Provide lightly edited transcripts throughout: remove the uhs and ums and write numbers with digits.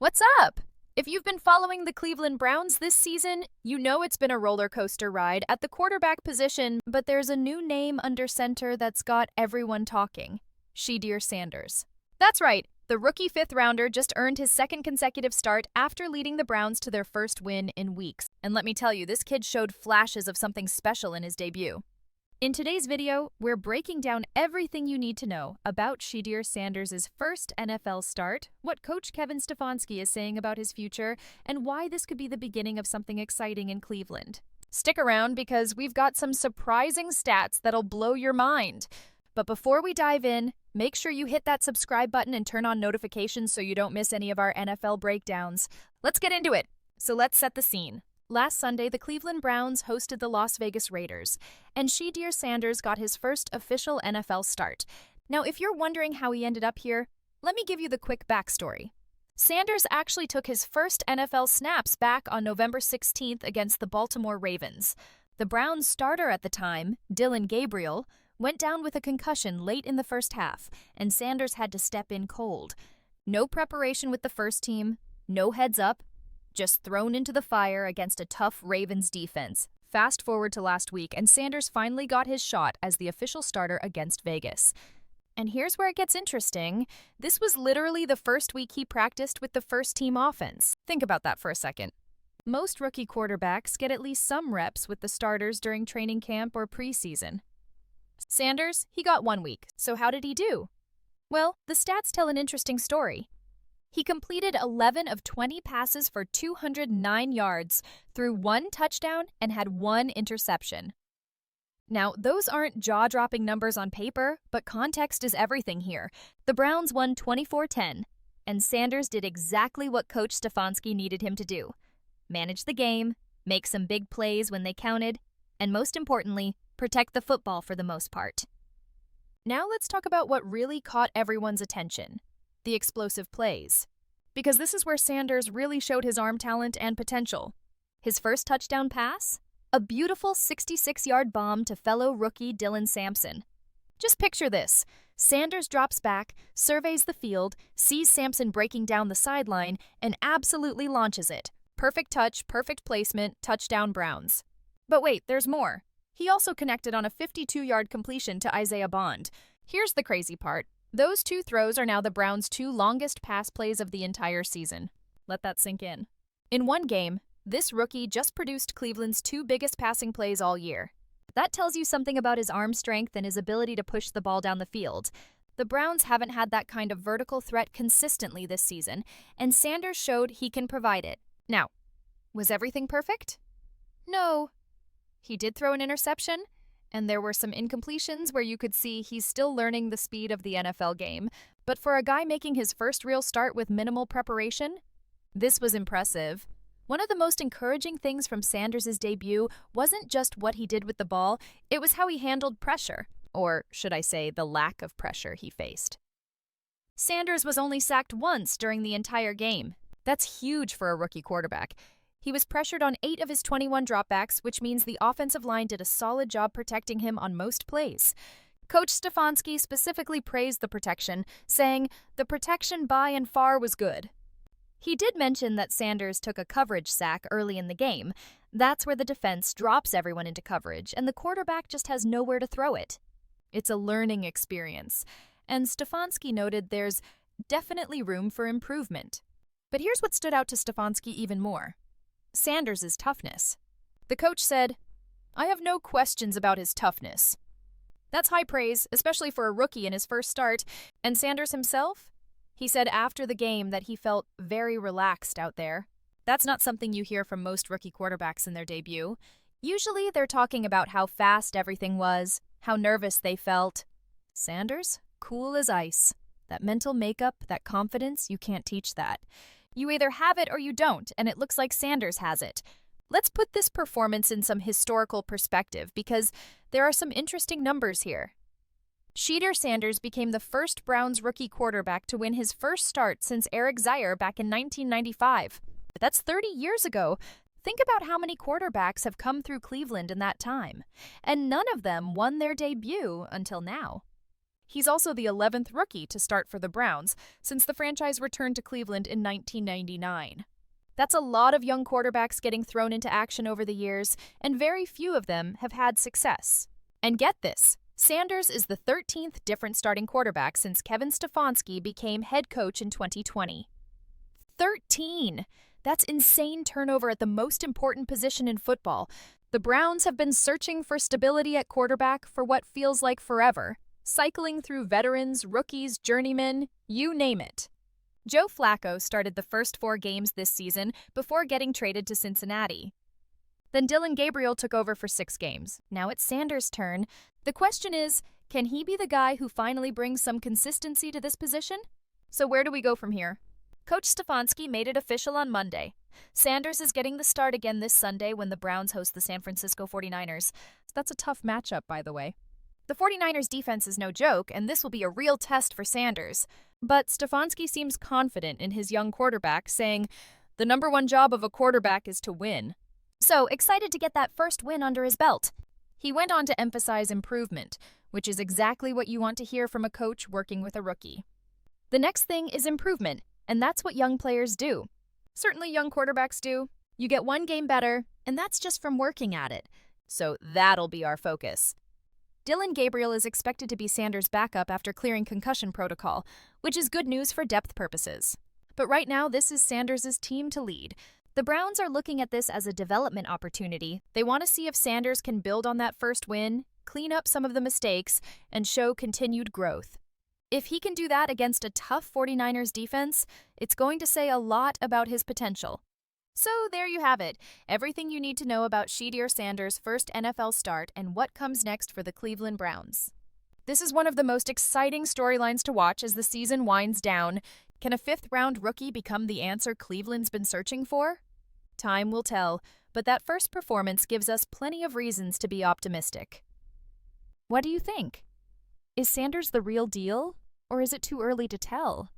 What's up? If you've been following the Cleveland Browns this season, you know it's been a roller coaster ride at the quarterback position, but there's a new name under center that's got everyone talking: Shedeur Sanders. That's right, the rookie fifth rounder just earned his second consecutive start after leading the Browns to their first win in weeks. And let me tell you, this kid showed flashes of something special in his debut. In today's video, we're breaking down everything you need to know about Shedeur Sanders' first NFL start, what Coach Kevin Stefanski is saying about his future, and why this could be the beginning of something exciting in Cleveland. Stick around because we've got some surprising stats that'll blow your mind. But before we dive in, make sure you hit that subscribe button and turn on notifications so you don't miss any of our NFL breakdowns. Let's get into it. So let's set the scene. Last Sunday, the Cleveland Browns hosted the Las Vegas Raiders, and Shedeur Sanders got his first official NFL start. Now, if you're wondering how he ended up here, let me give you the quick backstory. Sanders actually took his first NFL snaps back on November 16th against the Baltimore Ravens. The Browns starter at the time, Dillon Gabriel, went down with a concussion late in the first half, and Sanders had to step in cold. No preparation with the first team, no heads up, just thrown into the fire against a tough Ravens defense. Fast forward to last week, and Sanders finally got his shot as the official starter against Vegas. And here's where it gets interesting. This was literally the first week he practiced with the first-team offense. Think about that for a second. Most rookie quarterbacks get at least some reps with the starters during training camp or preseason. Sanders, he got 1 week. So how did he do? Well, the stats tell an interesting story. He completed 11 of 20 passes for 209 yards, threw 1 touchdown, and had 1 interception. Now, those aren't jaw-dropping numbers on paper, but context is everything here. The Browns won 24-10, and Sanders did exactly what Coach Stefanski needed him to do: manage the game, make some big plays when they counted, and most importantly, protect the football for the most part. Now let's talk about what really caught everyone's attention: the explosive plays. Because this is where Sanders really showed his arm talent and potential. His first touchdown pass? A beautiful 66-yard bomb to fellow rookie Dillon Sampson. Just picture this. Sanders drops back, surveys the field, sees Sampson breaking down the sideline, and absolutely launches it. Perfect touch, perfect placement, touchdown Browns. But wait, there's more. He also connected on a 52-yard completion to Isaiah Bond. Here's the crazy part. Those 2 throws are now the Browns' 2 longest pass plays of the entire season. Let that sink in. In one game, this rookie just produced Cleveland's 2 biggest passing plays all year. That tells you something about his arm strength and his ability to push the ball down the field. The Browns haven't had that kind of vertical threat consistently this season, and Sanders showed he can provide it. Now, was everything perfect? No. He did throw an interception, and there were some incompletions where you could see he's still learning the speed of the NFL game. But for a guy making his first real start with minimal preparation, this was impressive. One of the most encouraging things from Sanders' debut wasn't just what he did with the ball, it was how he handled pressure, or should I say the lack of pressure he faced. Sanders was only sacked once during the entire game. That's huge for a rookie quarterback. He was pressured on 8 of his 21 dropbacks, which means the offensive line did a solid job protecting him on most plays. Coach Stefanski specifically praised the protection, saying, "The protection by and far was good." He did mention that Sanders took a coverage sack early in the game. That's where the defense drops everyone into coverage, and the quarterback just has nowhere to throw it. It's a learning experience, and Stefanski noted there's definitely room for improvement. But here's what stood out to Stefanski even more: Sanders' toughness. The coach said, "I have no questions about his toughness." That's high praise, especially for a rookie in his first start. And Sanders himself? He said after the game that he felt very relaxed out there. That's not something you hear from most rookie quarterbacks in their debut. Usually they're talking about how fast everything was, how nervous they felt. Sanders? Cool as ice. That mental makeup, that confidence, you can't teach that. You either have it or you don't, and it looks like Sanders has it. Let's put this performance in some historical perspective because there are some interesting numbers here. Shedeur Sanders became the first Browns rookie quarterback to win his first start since Eric Zaire back in 1995. That's 30 years ago. Think about how many quarterbacks have come through Cleveland in that time, and none of them won their debut until now. He's also the 11th rookie to start for the Browns since the franchise returned to Cleveland in 1999. That's a lot of young quarterbacks getting thrown into action over the years, and very few of them have had success. And get this, Sanders is the 13th different starting quarterback since Kevin Stefanski became head coach in 2020. 13! That's insane turnover at the most important position in football. The Browns have been searching for stability at quarterback for what feels like forever, cycling through veterans, rookies, journeymen, you name it. Joe Flacco started the first 4 games this season before getting traded to Cincinnati. Then Dillon Gabriel took over for 6 games. Now it's Sanders' turn. The question is, can he be the guy who finally brings some consistency to this position? So where do we go from here? Coach Stefanski made it official on Monday. Sanders is getting the start again this Sunday when the Browns host the San Francisco 49ers. That's a tough matchup, by the way. The 49ers defense is no joke, and this will be a real test for Sanders. But Stefanski seems confident in his young quarterback, saying, "The number one job of a quarterback is to win." So, excited to get that first win under his belt. He went on to emphasize improvement, which is exactly what you want to hear from a coach working with a rookie. The next thing is improvement, and that's what young players do. Certainly young quarterbacks do. You get one game better, and that's just from working at it. So that'll be our focus. Dillon Gabriel is expected to be Sanders' backup after clearing concussion protocol, which is good news for depth purposes. But right now, this is Sanders' team to lead. The Browns are looking at this as a development opportunity. They want to see if Sanders can build on that first win, clean up some of the mistakes, and show continued growth. If he can do that against a tough 49ers defense, it's going to say a lot about his potential. So there you have it, everything you need to know about Shedeur Sanders' first NFL start and what comes next for the Cleveland Browns. This is one of the most exciting storylines to watch as the season winds down. Can a 5th-round rookie become the answer Cleveland's been searching for? Time will tell, but that first performance gives us plenty of reasons to be optimistic. What do you think? Is Sanders the real deal, or is it too early to tell?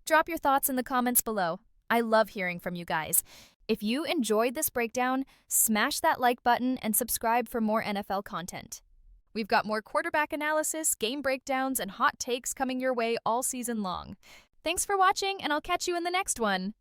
Drop your thoughts in the comments below. I love hearing from you guys. If you enjoyed this breakdown, smash that like button and subscribe for more NFL content. We've got more quarterback analysis, game breakdowns, and hot takes coming your way all season long. Thanks for watching, and I'll catch you in the next one.